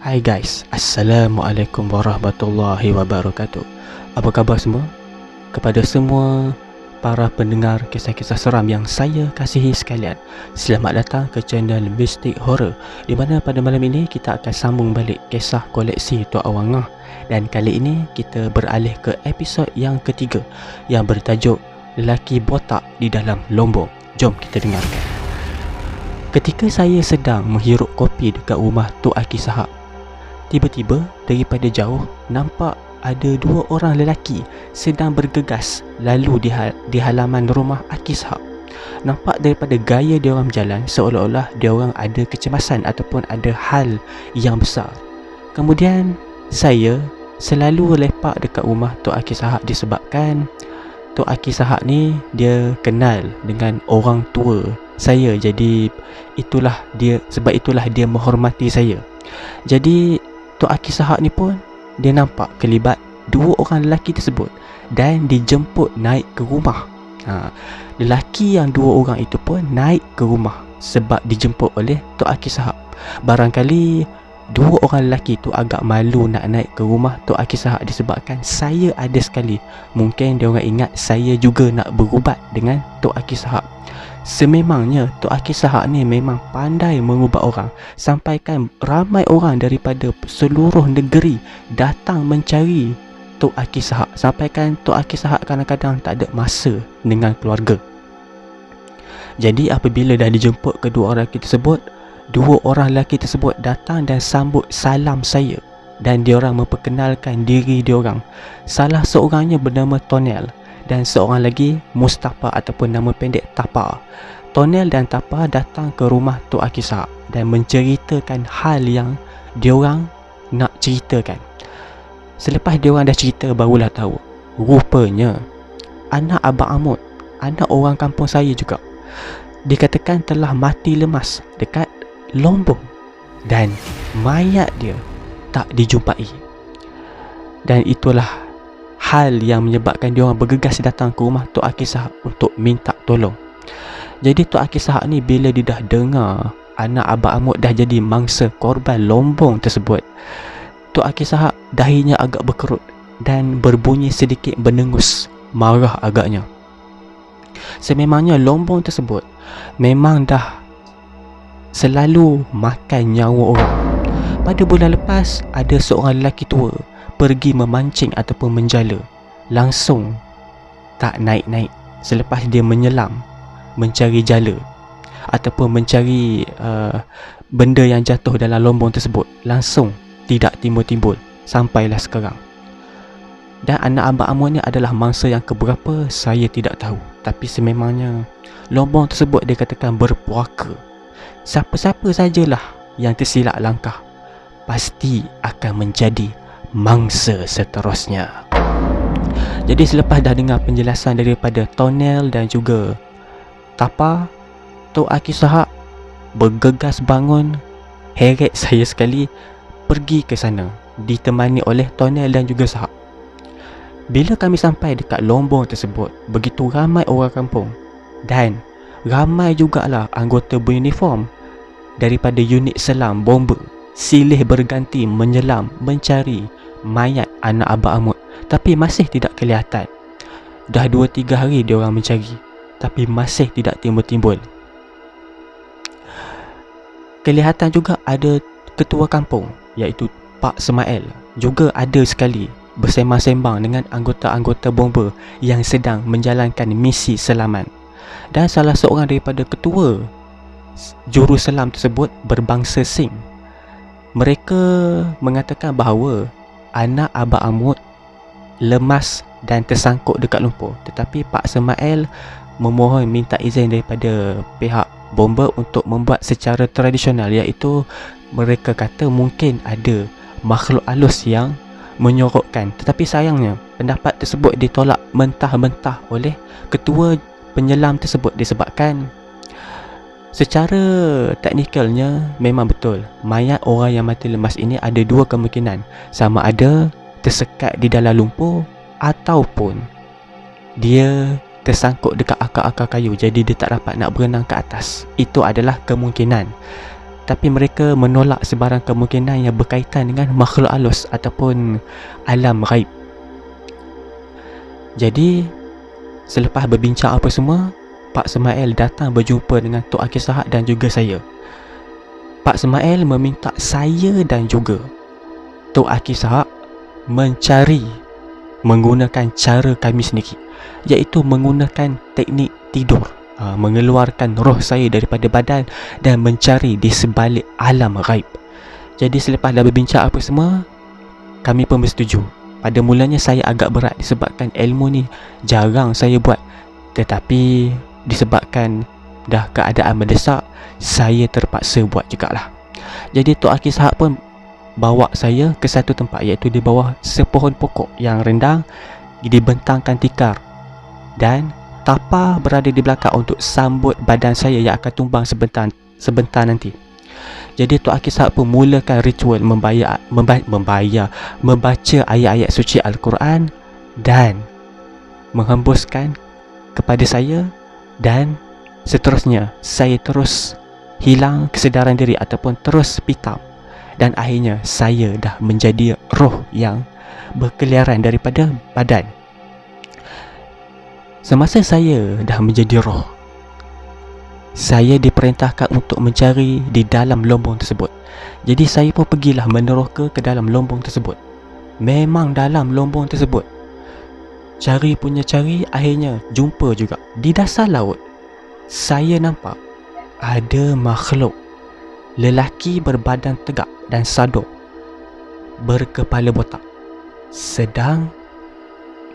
Hai guys, Assalamualaikum warahmatullahi wabarakatuh. Apa khabar semua? Kepada semua para pendengar kisah-kisah seram yang saya kasihi sekalian, selamat datang ke channel Mystic Horror, di mana pada malam ini kita akan sambung balik kisah koleksi Tok Awang Ngah. Dan kali ini kita beralih ke episod yang ketiga yang bertajuk Lelaki Botak di Dalam Lombong. Jom kita dengarkan. Ketika saya sedang menghirup kopi dekat rumah Tok Aki Sahab, tiba-tiba daripada jauh nampak ada dua orang lelaki sedang bergegas lalu di halaman rumah Aki Sahab. Nampak daripada gaya dia orang berjalan seolah-olah dia orang ada kecemasan ataupun ada hal yang besar. Kemudian saya selalu lepak dekat rumah Tok Aki Sahab disebabkan Tok Aki Sahab ni dia kenal dengan orang tua saya. Jadi sebab itulah dia menghormati saya. Jadi Tok Aki Sahab ni pun dia nampak kelibat dua orang lelaki tersebut dan dijemput naik ke rumah. Lelaki yang dua orang itu pun naik ke rumah sebab dijemput oleh Tok Aki Sahab. Barangkali dua orang lelaki tu agak malu nak naik ke rumah Tok Aki Sahab disebabkan saya ada sekali. Mungkin dia orang ingat saya juga nak berubat dengan Tok Aki Sahab. Sememangnya Tok Aki Sahab ni memang pandai mengubat orang, sampaikan ramai orang daripada seluruh negeri datang mencari Tok Aki Sahab. Sampaikan Tok Aki Sahab kadang-kadang tak ada masa dengan keluarga. Jadi apabila dah dijemput kedua orang lelaki tersebut, dua orang lelaki tersebut datang dan sambut salam saya dan diorang memperkenalkan diri diorang. Salah seorangnya bernama Tonel dan seorang lagi Mustafa ataupun nama pendek Tapa. Tonel dan Tapa datang ke rumah Tok Aki Sahab dan menceritakan hal yang diorang nak ceritakan. Selepas diorang dah cerita, barulah tahu rupanya anak Abang Amut, anak orang kampung saya juga, dikatakan telah mati lemas dekat Lombong dan mayat dia tak dijumpai. Dan itulah hal yang menyebabkan dia orang bergegas datang ke rumah Tok Aki Sahab untuk minta tolong. Jadi Tok Aki Sahab ni bila dia dah dengar anak Abang Amut dah jadi mangsa korban lombong tersebut, Tok Aki Sahab dahinya agak berkerut dan berbunyi sedikit menengus, marah agaknya. Sememangnya lombong tersebut memang dah selalu makan nyawa orang. Pada bulan lepas ada seorang lelaki tua pergi memancing ataupun menjala, langsung tak naik-naik. Selepas dia menyelam mencari jala ataupun mencari benda yang jatuh dalam lombong tersebut, langsung tidak timbul-timbul sampailah sekarang. Dan anak Abang Amut ni adalah mangsa yang keberapa saya tidak tahu, tapi sememangnya lombong tersebut dia katakan berpuaka. Siapa-siapa sajalah yang tersilap langkah pasti akan menjadi mangsa seterusnya. Jadi selepas dah dengar penjelasan daripada Tonel dan juga Tapa, Tok Aki Sahab bergegas bangun, heret saya sekali, pergi ke sana ditemani oleh Tonel dan juga Sahab. Bila kami sampai dekat lombong tersebut, begitu ramai orang kampung dan ramai jugalah anggota beruniform daripada unit selam bomba silih berganti menyelam mencari mayat anak Abang Amut, tapi masih tidak kelihatan. Dah 2-3 hari dia orang mencari tapi masih tidak timbul-timbul. Kelihatan juga ada ketua kampung iaitu Pak Semail juga ada sekali bersembang-sembang dengan anggota-anggota bomba yang sedang menjalankan misi selaman. Dan salah seorang daripada ketua juruselam tersebut berbangsa Sing. Mereka mengatakan bahawa anak Abang Amut lemas dan tersangkut dekat lumpur, tetapi Pak Semail memohon minta izin daripada pihak bomba untuk membuat secara tradisional, iaitu mereka kata mungkin ada makhluk halus yang menyorokkan. Tetapi sayangnya pendapat tersebut ditolak mentah-mentah oleh ketua penyelam tersebut disebabkan secara teknikalnya memang betul mayat orang yang mati lemas ini ada dua kemungkinan, sama ada tersekat di dalam lumpur ataupun dia tersangkut dekat akar-akar kayu, jadi dia tak dapat nak berenang ke atas. Itu adalah kemungkinan. tapi mereka menolak sebarang kemungkinan yang berkaitan dengan makhluk halus ataupun alam ghaib. Jadi selepas berbincang apa semua, Pak Semail datang berjumpa dengan Tok Akil Sahak dan juga saya. Pak Semail meminta saya dan juga Tok Akil Sahak mencari menggunakan cara kami sendiri, iaitu menggunakan teknik tidur, mengeluarkan roh saya daripada badan dan mencari di sebalik alam ghaib. Jadi selepas dah berbincang apa semua, kami pun bersetuju. Pada mulanya saya agak berat disebabkan ilmu ni jarang saya buat, tetapi disebabkan dah keadaan mendesak, saya terpaksa buat jugalah. Jadi Tok Akil Sahak pun bawa saya ke satu tempat, iaitu di bawah sepohon pokok yang rendang, dibentangkan tikar dan tapa berada di belakang untuk sambut badan saya yang akan tumbang sebentar nanti. Jadi Tok Akil Sahak pun mulakan ritual membaca ayat-ayat suci Al-Quran dan menghembuskan kepada saya, dan seterusnya saya terus hilang kesedaran diri ataupun terus pitam, dan akhirnya saya dah menjadi roh yang berkeliaran daripada badan. Semasa saya dah menjadi roh, saya diperintahkan untuk mencari di dalam lombong tersebut. Jadi saya pun pergilah meneroka ke dalam lombong tersebut. Memang dalam lombong tersebut, cari punya cari, akhirnya jumpa juga. Di dasar laut, saya nampak ada makhluk lelaki berbadan tegak dan sadok, berkepala botak, sedang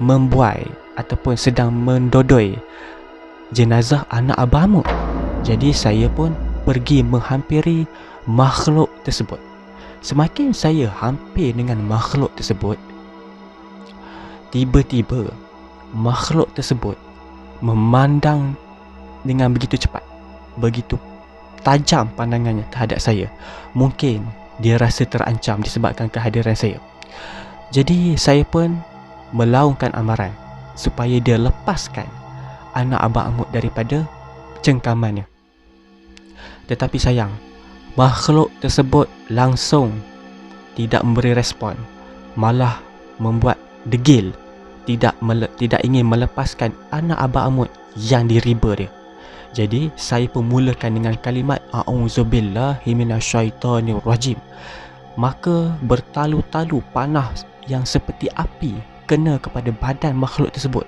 membuai ataupun sedang mendodoi jenazah anak Abah Amut. Jadi saya pun pergi menghampiri makhluk tersebut. Semakin saya hampir dengan makhluk tersebut, tiba-tiba makhluk tersebut memandang dengan begitu cepat, begitu tajam pandangannya terhadap saya. Mungkin dia rasa terancam disebabkan kehadiran saya. Jadi saya pun melaungkan amaran supaya dia lepaskan anak Abang Amut daripada cengkamannya. Tetapi sayang, makhluk tersebut langsung tidak memberi respon, malah membuat degil, tidak ingin melepaskan anak Abang Amut yang diriba dia. Jadi saya pun mulakan dengan kalimat a'udzubillahi minasyaitonirrajim. Maka bertalu-talu panah yang seperti api kena kepada badan makhluk tersebut,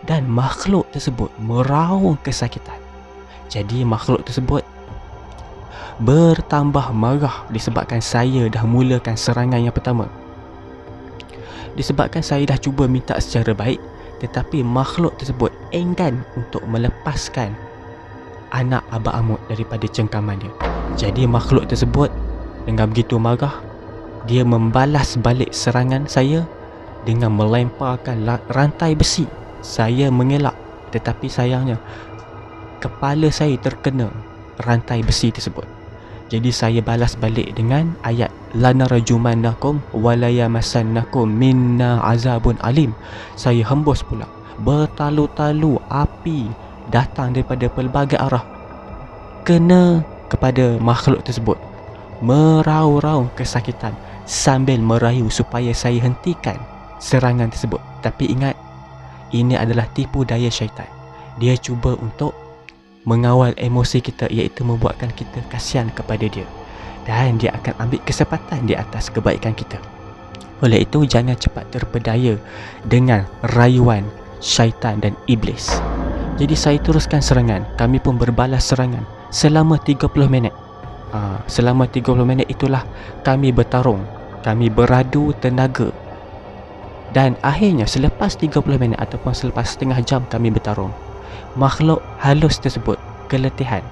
dan makhluk tersebut meraung kesakitan. Jadi makhluk tersebut bertambah marah disebabkan saya dah mulakan serangan yang pertama. Disebabkan saya dah cuba minta secara baik, tetapi makhluk tersebut enggan untuk melepaskan anak Abang Amut daripada cengkaman dia. Jadi makhluk tersebut dengan begitu marah, dia membalas balik serangan saya dengan melemparkan rantai besi. Saya mengelak, tetapi sayangnya kepala saya terkena rantai besi tersebut. Jadi saya balas balik dengan ayat lanarjumannakum walayamassannakum minna azabun alim. Saya hembus pula, bertalu-talu api datang daripada pelbagai arah, kena kepada makhluk tersebut, meraung-raung kesakitan sambil merayu supaya saya hentikan serangan tersebut. Tapi ingat, ini adalah tipu daya syaitan. Dia cuba untuk mengawal emosi kita, iaitu membuatkan kita kasihan kepada dia, dan dia akan ambil kesempatan di atas kebaikan kita. Oleh itu, jangan cepat terpedaya dengan rayuan syaitan dan iblis. Jadi saya teruskan serangan. Kami pun berbalas serangan selama 30 minit. Selama 30 minit itulah kami bertarung, kami beradu tenaga. Dan akhirnya selepas 30 minit ataupun selepas setengah jam kami bertarung, makhluk halus tersebut keletihan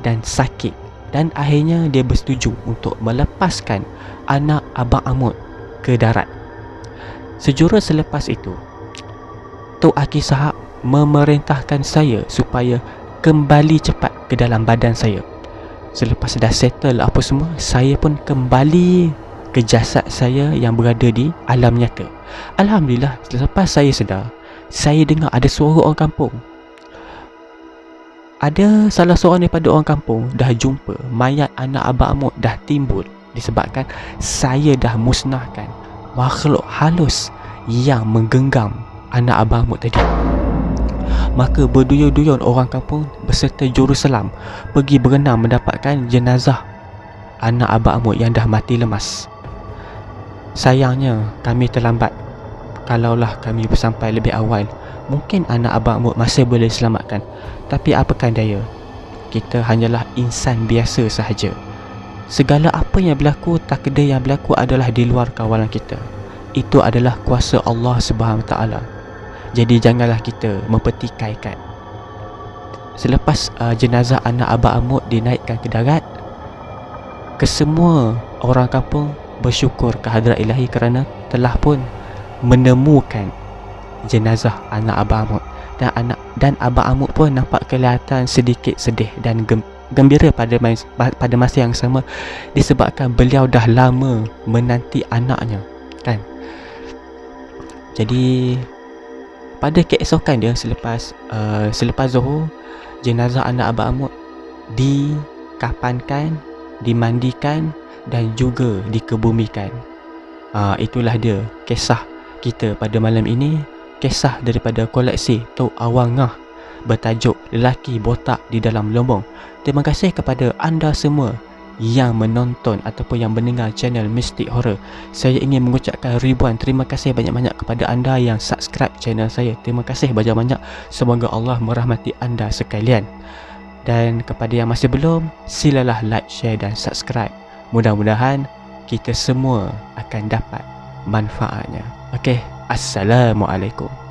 dan sakit, dan akhirnya dia bersetuju untuk melepaskan anak Abang Amut ke darat. Sejurus selepas itu, Tok Akil Sahak memerintahkan saya supaya kembali cepat ke dalam badan saya. Selepas dah settle apa semua, saya pun kembali ke jasad saya yang berada di alam nyata. Alhamdulillah, selepas saya sedar, saya dengar ada suara orang kampung. ada salah seorang daripada orang kampung dah jumpa mayat anak Abang Amut dah timbul disebabkan saya dah musnahkan makhluk halus yang menggenggam anak Abang Amut tadi. Maka berduyun-duyun orang kampung beserta juruselam pergi berenang mendapatkan jenazah anak Abang Amut yang dah mati lemas. Sayangnya kami terlambat. Kalaulah kami sampai lebih awal, mungkin anak Abang Amut masih boleh selamatkan. Tapi apakan daya, kita hanyalah insan biasa sahaja. Segala apa yang berlaku, takdir yang berlaku adalah di luar kawalan kita. Itu adalah kuasa Allah Subhanahu Wa Taala. Jadi janganlah kita mempertikaikan. Selepas jenazah anak Abang Amut dinaikkan ke darat, kesemua orang kampung bersyukur kehadrat ilahi kerana telah pun menemukan jenazah anak Abang Amut. Dan Abang Amut pun nampak kelihatan sedikit sedih dan gembira pada masa yang sama, disebabkan beliau dah lama menanti anaknya, kan. Jadi pada keesokan dia selepas Zuhur, jenazah anak Abang Amut dikafankan, dimandikan dan juga dikebumikan. Itulah dia kisah kita pada malam ini. Kisah daripada koleksi Tok Awang Ngah bertajuk Lelaki Botak di Dalam Lombong. Terima kasih kepada anda semua yang menonton ataupun yang mendengar channel Mistik Horror. Saya ingin mengucapkan ribuan terima kasih banyak-banyak kepada anda yang subscribe channel saya. Terima kasih banyak-banyak. Semoga Allah merahmati anda sekalian. Dan kepada yang masih belum, silalah like, share dan subscribe. Mudah-mudahan kita semua akan dapat manfaatnya. Okey, Assalamualaikum.